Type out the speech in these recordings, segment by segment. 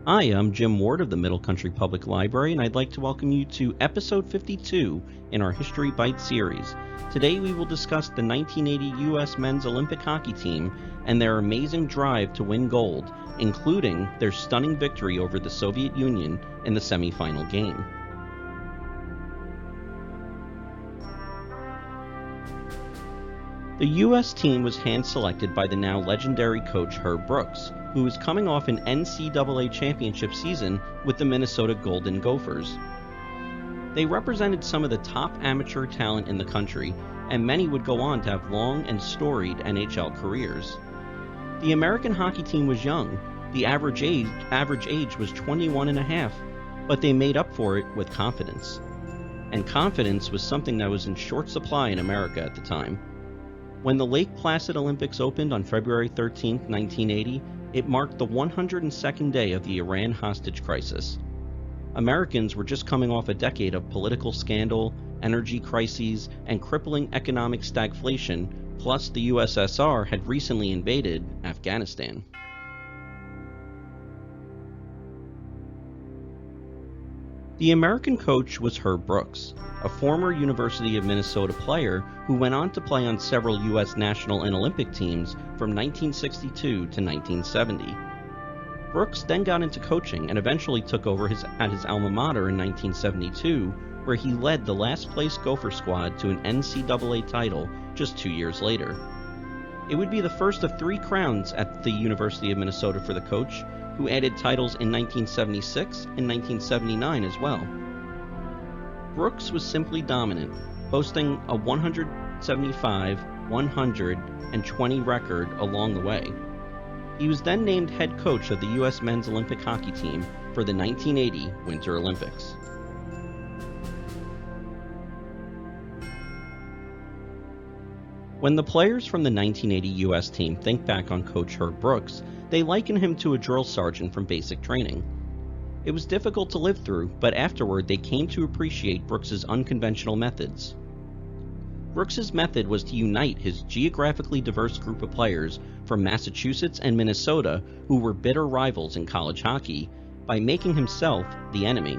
Hi, I'm Jim Ward of the Middle Country Public Library, and I'd like to welcome you to episode 52 in our History Bite series. Today we will discuss the 1980 U.S. men's Olympic hockey team and their amazing drive to win gold, including their stunning victory over the Soviet Union in the semifinal game. The U.S. team was hand-selected by the now legendary coach Herb Brooks, who was coming off an NCAA championship season with the Minnesota Golden Gophers. They represented some of the top amateur talent in the country, and many would go on to have long and storied NHL careers. The American hockey team was young. The average age was 21 and a half, but they made up for it with confidence. And confidence was something that was in short supply in America at the time. When the Lake Placid Olympics opened on February 13, 1980, it marked the 102nd day of the Iran hostage crisis. Americans were just coming off a decade of political scandal, energy crises, and crippling economic stagflation, plus the USSR had recently invaded Afghanistan. The American coach was Herb Brooks, a former University of Minnesota player who went on to play on several U.S. national and Olympic teams from 1962 to 1970. Brooks then got into coaching and eventually took over at his alma mater in 1972, where he led the last-place Gopher squad to an NCAA title just 2 years later. It would be the first of 3 crowns at the University of Minnesota for the coach, who added titles in 1976 and 1979 as well. Brooks was simply dominant, posting a 175, 100, and 20 record along the way. He was then named head coach of the U.S. men's Olympic hockey team for the 1980 Winter Olympics. When the players from the 1980 U.S. team think back on Coach Herb Brooks, they liken him to a drill sergeant from basic training. It was difficult to live through, but afterward they came to appreciate Brooks's unconventional methods. Brooks's method was to unite his geographically diverse group of players from Massachusetts and Minnesota who were bitter rivals in college hockey by making himself the enemy.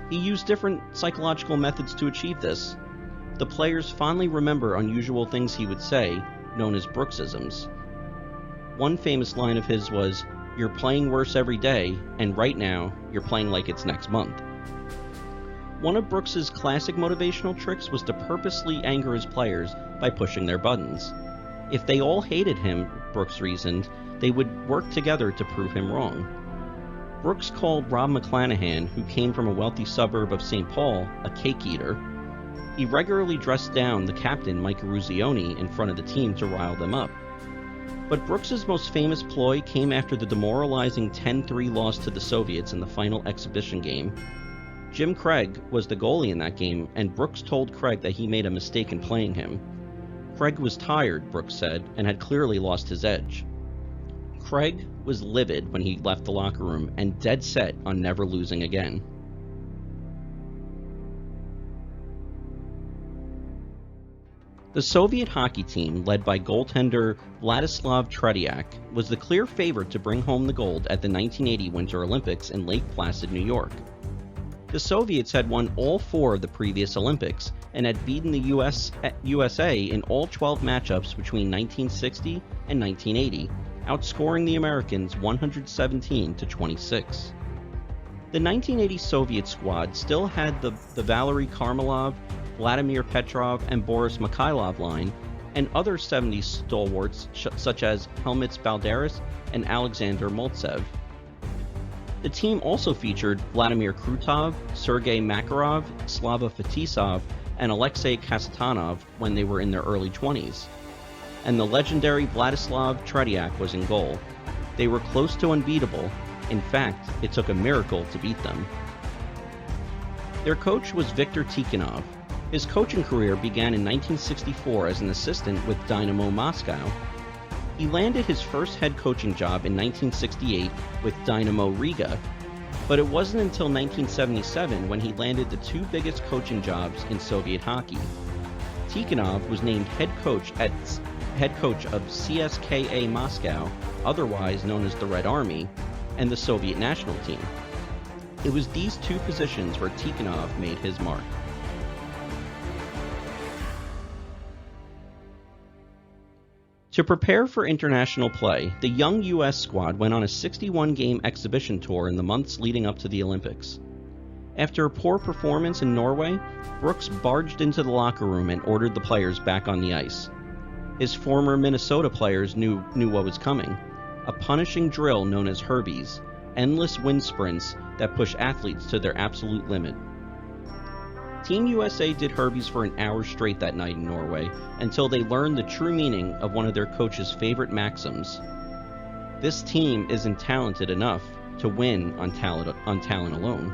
He used different psychological methods to achieve this. The players fondly remember unusual things he would say, known as Brooksisms. One famous line of his was, "You're playing worse every day, and right now, you're playing like it's next month." One of Brooks's classic motivational tricks was to purposely anger his players by pushing their buttons. If they all hated him, Brooks reasoned, they would work together to prove him wrong. Brooks called Rob McClanahan, who came from a wealthy suburb of St. Paul, a cake eater. He regularly dressed down the captain, Mike Eruzione, in front of the team to rile them up. But Brooks's most famous ploy came after the demoralizing 10-3 loss to the Soviets in the final exhibition game. Jim Craig was the goalie in that game, and Brooks told Craig that he made a mistake in playing him. Craig was tired, Brooks said, and had clearly lost his edge. Craig was livid when he left the locker room and dead set on never losing again. The Soviet hockey team, led by goaltender Vladislav Tretiak, was the clear favorite to bring home the gold at the 1980 Winter Olympics in Lake Placid, New York. The Soviets had won all 4 of the previous Olympics and had beaten the USA in all 12 matchups between 1960 and 1980, outscoring the Americans 117 to 26. The 1980 Soviet squad still had the Valery Karmelov, Vladimir Petrov, and Boris Mikhailov line, and other 70s stalwarts such as Helmuts Balderas and Alexander Maltsev. The team also featured Vladimir Krutov, Sergei Makarov, Slava Fetisov, and Alexei Kasatonov when they were in their early 20s. And the legendary Vladislav Tretiak was in goal. They were close to unbeatable. In fact, it took a miracle to beat them. Their coach was Viktor Tikhonov. His coaching career began in 1964 as an assistant with Dynamo Moscow. He landed his first head coaching job in 1968 with Dynamo Riga, but it wasn't until 1977 when he landed the 2 biggest coaching jobs in Soviet hockey. Tikhonov was named head coach of CSKA Moscow, otherwise known as the Red Army, and the Soviet national team. It was these two positions where Tikhonov made his mark. To prepare for international play, the young U.S. squad went on a 61-game exhibition tour in the months leading up to the Olympics. After a poor performance in Norway, Brooks barged into the locker room and ordered the players back on the ice. His former Minnesota players knew what was coming: a punishing drill known as Herbies, endless wind sprints that push athletes to their absolute limit. Team USA did Herbies for an hour straight that night in Norway until they learned the true meaning of one of their coach's favorite maxims: this team isn't talented enough to win on talent alone.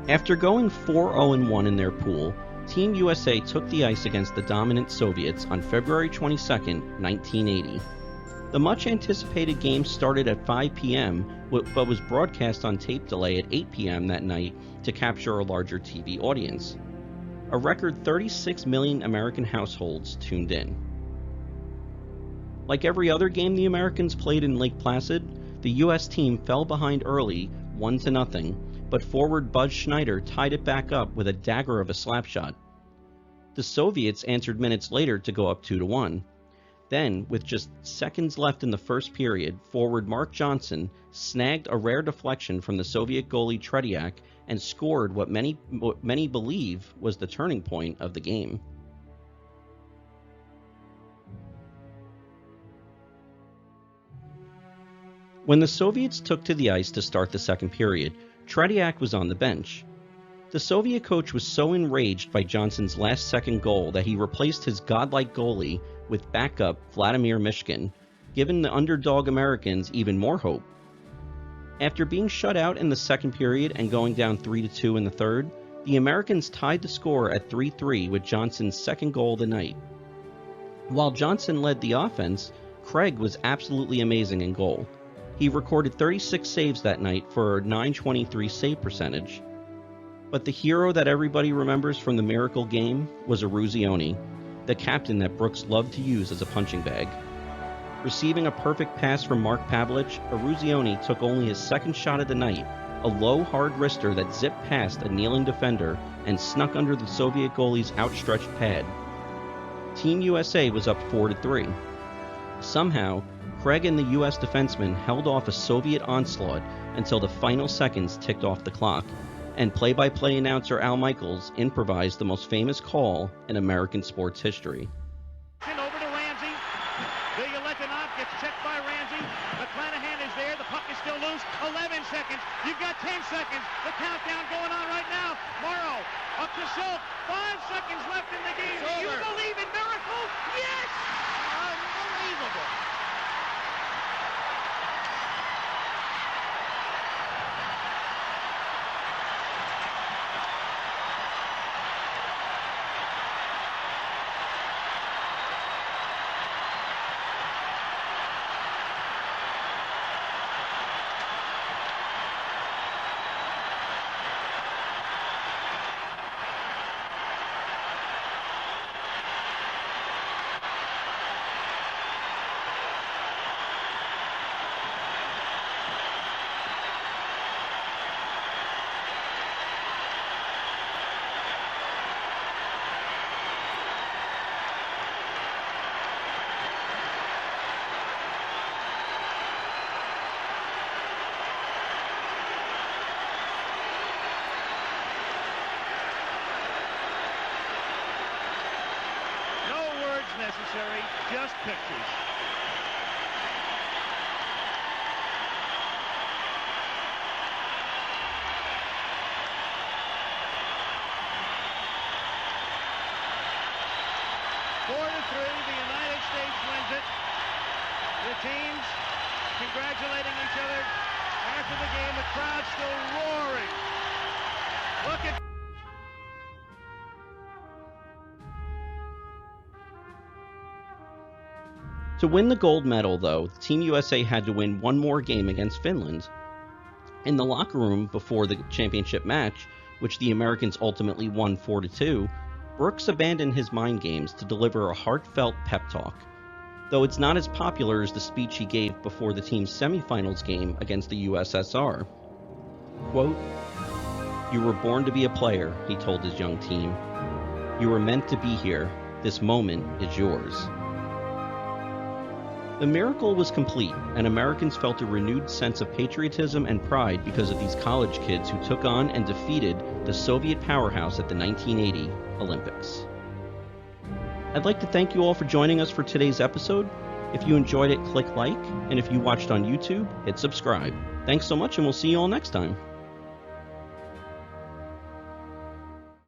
After going 4-0-1 in their pool, Team USA took the ice against the dominant Soviets on February 22, 1980. The much-anticipated game started at 5 p.m., but was broadcast on tape delay at 8 p.m. that night to capture a larger TV audience. A record 36 million American households tuned in. Like every other game the Americans played in Lake Placid, the U.S. team fell behind early, 1-0, but forward Buzz Schneider tied it back up with a dagger of a slapshot. The Soviets answered minutes later to go up 2-1. Then, with just seconds left in the first period, forward Mark Johnson snagged a rare deflection from the Soviet goalie Tretiak and scored what many believe was the turning point of the game. When the Soviets took to the ice to start the second period, Tretiak was on the bench. The Soviet coach was so enraged by Johnson's last-second goal that he replaced his godlike goalie with backup Vladimir Mishkin, giving the underdog Americans even more hope. After being shut out in the second period and going down 3-2 in the third, the Americans tied the score at 3-3 with Johnson's second goal of the night. While Johnson led the offense, Craig was absolutely amazing in goal. He recorded 36 saves that night for a .923 save percentage. But the hero that everybody remembers from the miracle game was Eruzione, the captain that Brooks loved to use as a punching bag. Receiving a perfect pass from Mark Pavelich, Eruzione took only his second shot of the night, a low, hard wrister that zipped past a kneeling defender and snuck under the Soviet goalie's outstretched pad. Team USA was up 4-3. Somehow, Craig and the U.S. defenseman held off a Soviet onslaught until the final seconds ticked off the clock, and play-by-play announcer Al Michaels improvised the most famous call in American sports history. Over to Ramsey. Bilyaletdinov gets checked by Ramsey. McClanahan is there. The puck is still loose. 11 seconds. You've got 10 seconds. The countdown going on right now. Morrow up to Schultz. 5 seconds left in the game. Do you believe in miracles? Yes! Unbelievable. Necessary, just pictures. Four to three, the United States wins it. The teams congratulating each other after the game. The crowd still roaring. Look at. To win the gold medal, though, Team USA had to win one more game against Finland. In the locker room before the championship match, which the Americans ultimately won 4-2, Brooks abandoned his mind games to deliver a heartfelt pep talk, though it's not as popular as the speech he gave before the team's semifinals game against the USSR. Quote, "You were born to be a player," he told his young team. "You were meant to be here. This moment is yours." The miracle was complete, and Americans felt a renewed sense of patriotism and pride because of these college kids who took on and defeated the Soviet powerhouse at the 1980 Olympics. I'd like to thank you all for joining us for today's episode. If you enjoyed it, click like, and if you watched on YouTube, hit subscribe. Thanks so much, and we'll see you all next time.